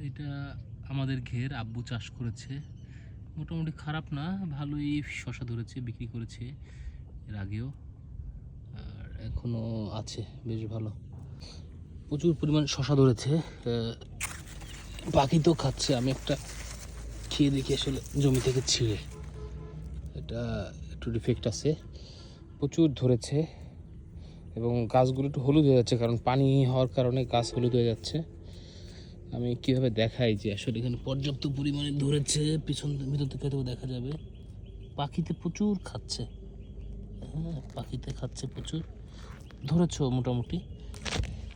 এটা আমাদের ঘের, আব্বু চাষ করেছে। মোটামুটি খারাপ না, ভালোই শশা ধরেছে, বিক্রি করেছে এর আগেও, আর এখনো আছে বেশ ভালো। প্রচুর পরিমাণ শশা ধরেছে, পাখি তো খাচ্ছে। আমি একটা খেয়ে দেখি আসলে জমি থেকে ছিঁড়ে, এটা একটু ডিফেক্ট আছে। প্রচুর ধরেছে এবং গাছগুলো একটু হলুদ হয়ে যাচ্ছে, কারণ পানি হওয়ার কারণে গাছ হলুদ হয়ে যাচ্ছে। আমি কীভাবে দেখাই যে আসলে এখানে পর্যাপ্ত পরিমাণে ধরেছে, পিছন ভিতর থেকে তো দেখা যাবে। পাখিতে প্রচুর খাচ্ছে, হ্যাঁ পাখিতে খাচ্ছে প্রচুর। ধরেছ মোটামুটি,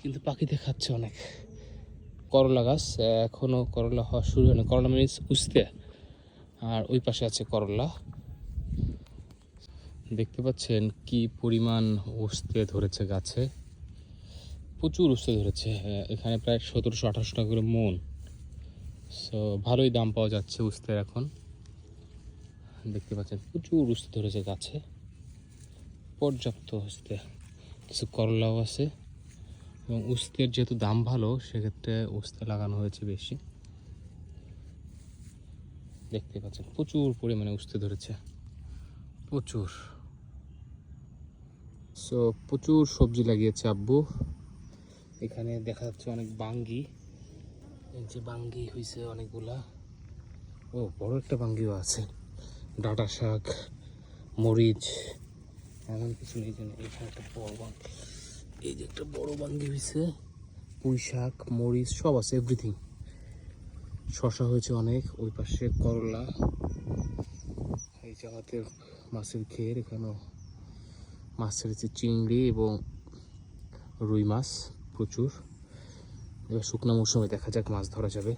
কিন্তু পাখিতে খাচ্ছে অনেক। করলা গাছ এখনও করলা হওয়া শুরু হয়নি, করলা মিনিস উস্তে, আর ওই পাশে আছে করলা। দেখতে পাচ্ছেন কি পরিমাণ উস্তে ধরেছে গাছে, প্রচুর উস্তে ধরেছে। এখানে প্রায় 1700-1800 টাকা করে মন। সো ভালোই দাম পাওয়া যাচ্ছে উস্তের এখন। দেখতে পাচ্ছেন প্রচুর উস্তে ধরেছে গাছে, পর্যাপ্ত উস্তে। কিছু করলাও আছে এবং উস্তের যেহেতু দাম ভালো, সেক্ষেত্রে উস্তে লাগানো হয়েছে বেশি। দেখতে পাচ্ছেন প্রচুর পরিমাণে উস্তে ধরেছে, প্রচুর। সো প্রচুর সবজি লাগিয়েছে আব্বু। এখানে দেখা যাচ্ছে অনেক বাঙ্গি, এই যে বাঙ্গি হয়েছে অনেকগুলা। ও বড় একটা বাঙ্গিও আছে। ডাঁটা শাক, মরিচ, এমন কিছু নেই যেন। এখানে একটা বড় বাঙ্গি, এই যে একটা বড় বাঙ্গি হয়েছে। পুঁই শাক, মরিচ সব আছে, এভরিথিং। শশা হয়েছে অনেক, ওই পাশে করলা। এই জায়গাতে মাছের ঘের, এখানেও মাছ ছেড়েছে, চিংড়ি এবং রুই মাছ প্রচুর। এবার শুকনো মৌসুমে দেখা যাক মাছ ধরা যাবে।